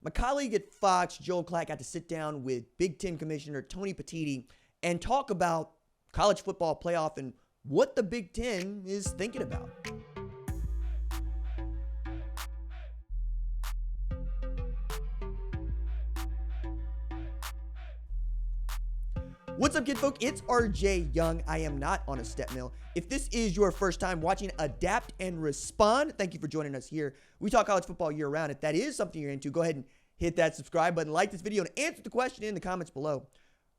My colleague at Fox, Joel Klatt, got to sit down with Big Ten Commissioner Tony Pettiti and talk about college football playoff and what the Big Ten is thinking about. What's up, kidfolk? It's RJ Young. I am not on a step mill. If this is your first time watching Adapt and Respond, thank you for joining us here. We talk college football year round. If that is something you're into, go ahead and hit that subscribe button, like this video, and answer the question in the comments below.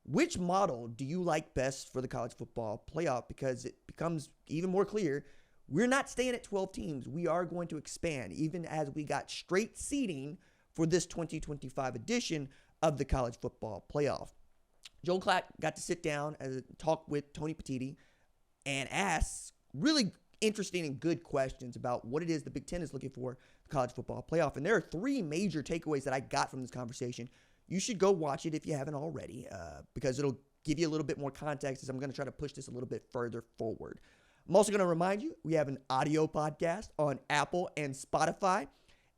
Which model do you like best for the college football playoff? Because it becomes even more clear, we're not staying at 12 teams. We are going to expand, even as we got straight seeding for this 2025 edition of the college football playoff. Joel Klatt got to sit down and talk with Tony Pettiti and ask really interesting and good questions about what it is the Big Ten is looking for the college football playoff. And there are three major takeaways that I got from this conversation. You should go watch it if you haven't already, because it'll give you a little bit more context as I'm going to try to push this a little bit further forward. I'm also going to remind you, we have an audio podcast on Apple and Spotify,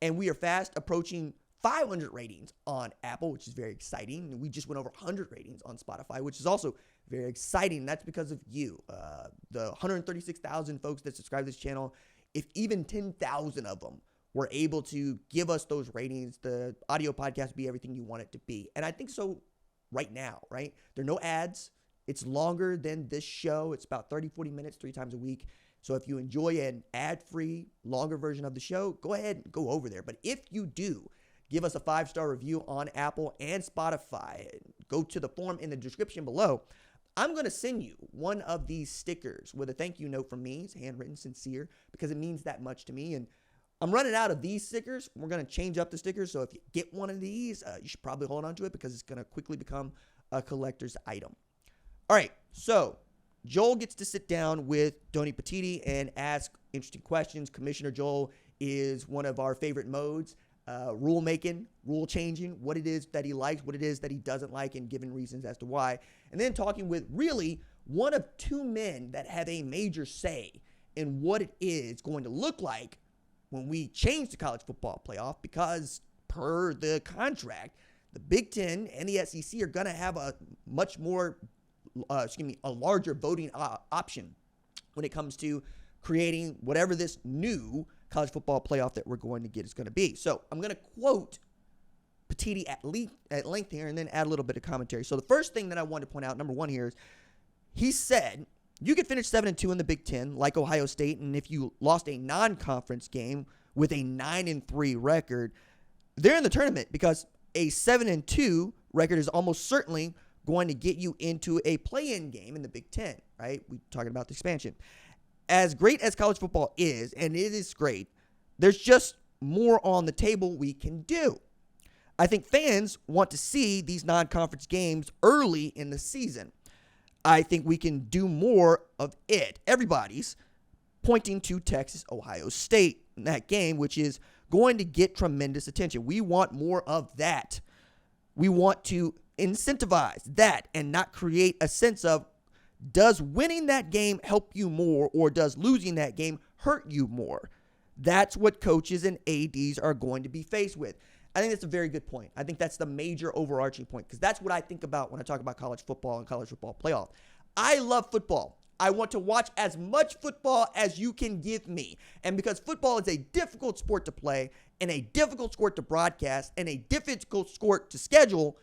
and we are fast approaching 500 ratings on Apple, which is very exciting. We just went over 100 ratings on Spotify, which is also very exciting. That's because of you, the 136,000 folks that subscribe to this channel. If even 10,000 of them were able to give us those ratings, the audio podcast would be everything you want it to be. And I think so right now, right? There are no ads. It's longer than this show. It's about 30, 40 minutes, 3 times a week. So if you enjoy an ad-free, longer version of the show, go ahead and go over there. But if you do, give us a 5-star review on Apple and Spotify. Go to the form in the description below. I'm going to send you one of these stickers with a thank you note from me. It's handwritten, sincere, because it means that much to me. And I'm running out of these stickers. We're going to change up the stickers. So if you get one of these, you should probably hold on to it because it's going to quickly become a collector's item. All right. So Joel gets to sit down with Tony Pettiti and ask interesting questions. Commissioner Joel is one of our favorite modes. Rule making, rule changing, what it is that he likes, what it is that he doesn't like, and giving reasons as to why. And then talking with really one of 2 men that have a major say in what it is going to look like when we change the college football playoff, because per the contract, the Big Ten and the SEC are going to have a much more, a larger voting option when it comes to creating whatever this new college football playoff that we're going to get is going to be. So I'm going to quote Petitti at length here and then add a little bit of commentary. So the first thing that I wanted to point out, number one here, is he said you could finish 7-2 in the Big Ten like Ohio State, and if you lost a non-conference game with a 9-3 record, they're in the tournament because a 7-2 record is almost certainly going to get you into a play-in game in the Big Ten, right? We're talking about the expansion. As great as college football is, and it is great, there's just more on the table we can do. I think fans want to see these non-conference games early in the season. I think we can do more of it. Everybody's pointing to Texas, Ohio State in that game, which is going to get tremendous attention. We want more of that. We want to incentivize that and not create a sense of, does winning that game help you more, or does losing that game hurt you more? That's what coaches and ADs are going to be faced with. I think that's a very good point. I think that's the major overarching point, because that's what I think about when I talk about college football and college football playoff. I love football. I want to watch as much football as you can give me. And because football is a difficult sport to play and a difficult sport to broadcast and a difficult sport to schedule,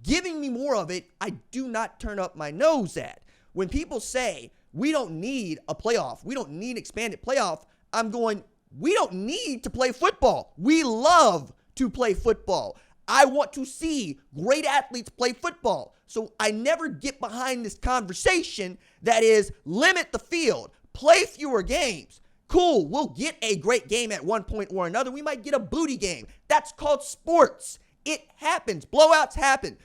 giving me more of it, I do not turn up my nose at. When people say, we don't need a playoff, we don't need expanded playoff, I'm going, we don't need to play football. We love to play football. I want to see great athletes play football. So I never get behind this conversation that is limit the field, play fewer games. Cool, we'll get a great game at one point or another. We might get a booty game. That's called sports. It happens. Blowouts happen.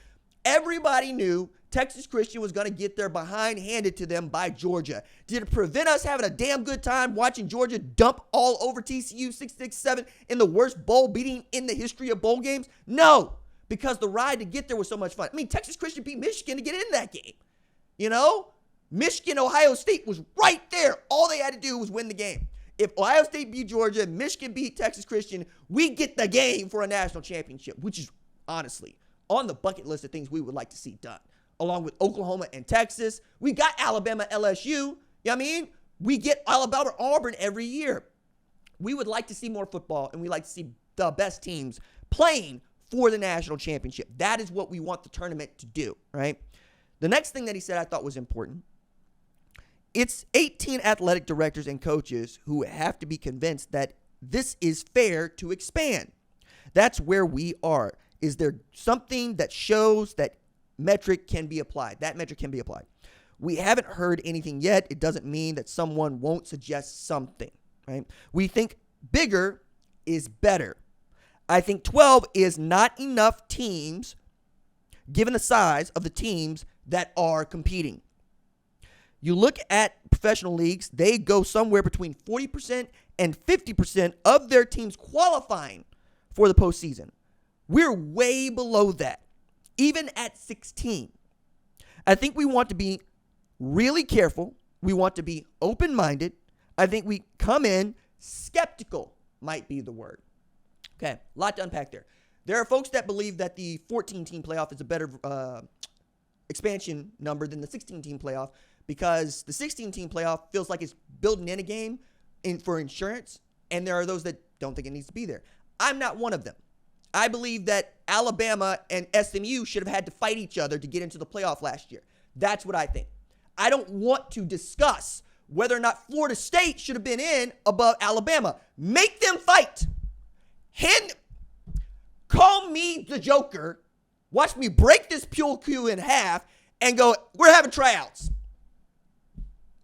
Everybody knew Texas Christian was going to get their behind handed to them by Georgia. Did it prevent us having a damn good time watching Georgia dump all over TCU 6-6-7 in the worst bowl beating in the history of bowl games? No, because the ride to get there was so much fun. I mean, Texas Christian beat Michigan to get in that game. You know, Michigan, Ohio State was right there. All they had to do was win the game. If Ohio State beat Georgia, Michigan beat Texas Christian, we get the game for a national championship, which is honestly on the bucket list of things we would like to see done. Along with Oklahoma and Texas. We got Alabama, LSU. You know what I mean? We get Alabama, Auburn every year. We would like to see more football, and we like to see the best teams playing for the national championship. That is what we want the tournament to do, right? The next thing that he said I thought was important. It's 18 athletic directors and coaches who have to be convinced that this is fair to expand. That's where we are. Is there something that shows that metric can be applied? That metric can be applied. We haven't heard anything yet. It doesn't mean that someone won't suggest something, right? We think bigger is better. I think 12 is not enough teams given the size of the teams that are competing. You look at professional leagues, they go somewhere between 40% and 50% of their teams qualifying for the postseason. We're way below that, even at 16. I think we want to be really careful. We want to be open-minded. I think we come in skeptical, might be the word. Okay, a lot to unpack there. There are folks that believe that the 14-team playoff is a better expansion number than the 16-team playoff because the 16-team playoff feels like it's building in a game for insurance, and there are those that don't think it needs to be there. I'm not one of them. I believe that Alabama and SMU should have had to fight each other to get into the playoff last year. That's what I think. I don't want to discuss whether or not Florida State should have been in above Alabama. Make them fight. Call me the Joker. Watch me break this Pule Q in half and go, we're having tryouts.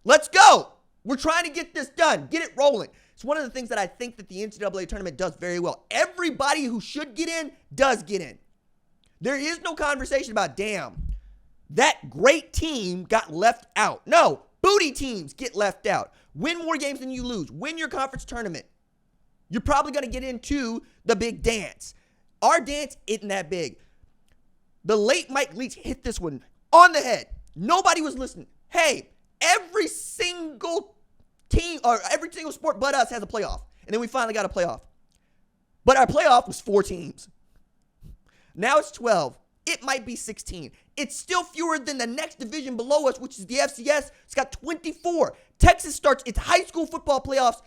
Let's go. We're trying to get this done. Get it rolling. It's one of the things that I think that the NCAA tournament does very well. Everybody who should get in does get in. There is no conversation about, damn, that great team got left out. No, booty teams get left out. Win more games than you lose. Win your conference tournament. You're probably going to get into the big dance. Our dance isn't that big. The late Mike Leach hit this one on the head. Nobody was listening. Hey, every single team or every single sport but us has a playoff. And then we finally got a playoff. But our playoff was 4 teams. Now it's 12. It might be 16. It's still fewer than the next division below us, which is the FCS. It's got 24. Texas starts its high school football playoffs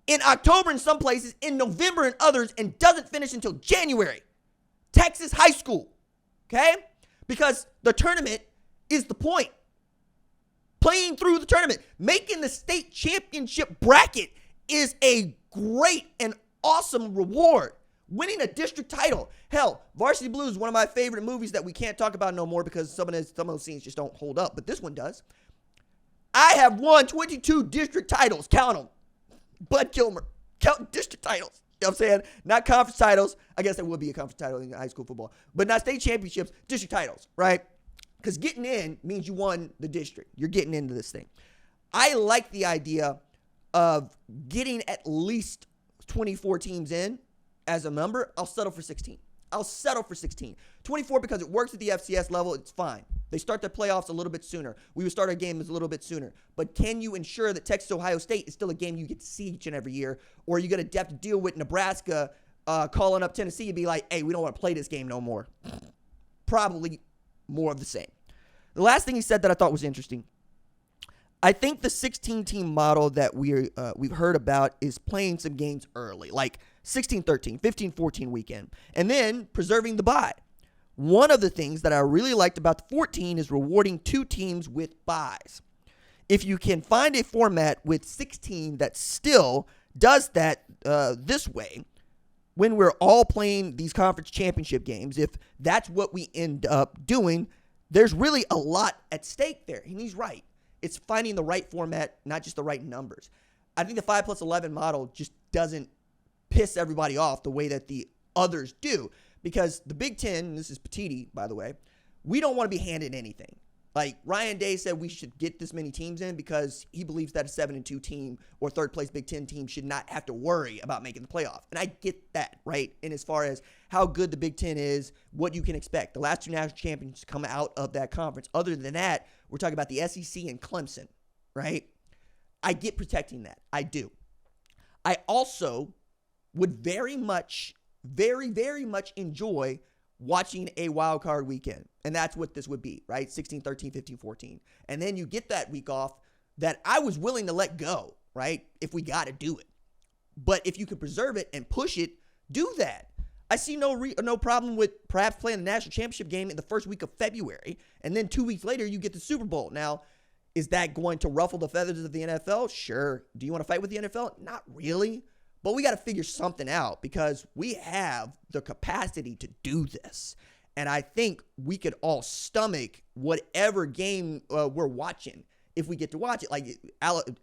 in October in some places, in November in others, and doesn't finish until January. Texas high school. Okay? Because the tournament is the point. Playing through the tournament, making the state championship bracket is a great and awesome reward. Winning a district title. Hell, Varsity Blues is one of my favorite movies that we can't talk about no more because some of those scenes just don't hold up, but this one does. I have won 22 district titles. Count them. Bud Kilmer. Count district titles. You know what I'm saying? Not conference titles. I guess there would be a conference title in high school football, but not state championships, district titles, right? Because getting in means you won the district. You're getting into this thing. I like the idea of getting at least 24 teams in as a number. I'll settle for 16. 24 because it works at the FCS level. It's fine. They start their playoffs a little bit sooner. We would start our games a little bit sooner. But can you ensure that Texas Ohio State is still a game you get to see each and every year? Or are you going to have to deal with Nebraska calling up Tennessee and be like, hey, we don't want to play this game no more? Probably more of the same. The last thing he said that I thought was interesting, I think the 16-team model that we've heard about is playing some games early, like 16-13, 15-14 weekend, and then preserving the bye. One of the things that I really liked about the 14 is rewarding 2 teams with byes. If you can find a format with 16 that still does that this way, when we're all playing these conference championship games, if that's what we end up doing, there's really a lot at stake there. And he's right. It's finding the right format, not just the right numbers. I think the 5+11 model just doesn't piss everybody off the way that the others do. Because the Big Ten, and this is Petitti, by the way, we don't want to be handed anything. Like Ryan Day said we should get this many teams in because he believes that a 7-2 team or third place Big Ten team should not have to worry about making the playoff. And I get that, right? And as far as how good the Big Ten is, what you can expect. The last 2 national champions come out of that conference. Other than that, we're talking about the SEC and Clemson, right? I get protecting that. I do. I also would very, very much enjoy watching a wild card weekend. And that's what this would be, right? 16, 13, 15, 14. And then you get that week off that I was willing to let go, right? If we got to do it. But if you could preserve it and push it, do that. I see no problem with perhaps playing the national championship game in the first week of February. And then 2 weeks later, you get the Super Bowl. Now, is that going to ruffle the feathers of the NFL? Sure. Do you want to fight with the NFL? Not really. But we got to figure something out because we have the capacity to do this. And I think we could all stomach whatever game we're watching if we get to watch it. Like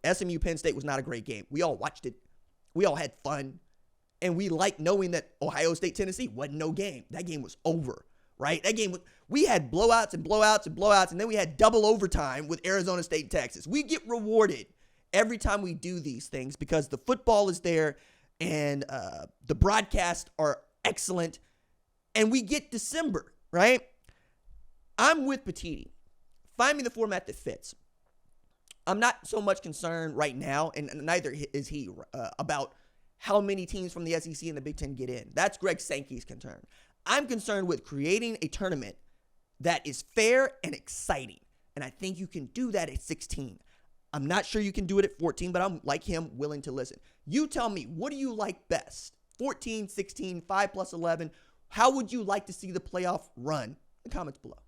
SMU Penn State was not a great game. We all watched it. We all had fun. And we like knowing that Ohio State, Tennessee wasn't no game. That game was over, right? That game was, we had blowouts and blowouts and blowouts, and then we had double overtime with Arizona State and Texas. We get rewarded every time we do these things because the football is there and the broadcasts are excellent, and we get December, right? I'm with Petitti. Find me the format that fits. I'm not so much concerned right now, and neither is he, about how many teams from the SEC and the Big Ten get in. That's Greg Sankey's concern. I'm concerned with creating a tournament that is fair and exciting, and I think you can do that at 16. I'm not sure you can do it at 14, but I'm, like him, willing to listen. You tell me, what do you like best? 14, 16, 5 plus 11? How would you like to see the playoff run? In the comments below.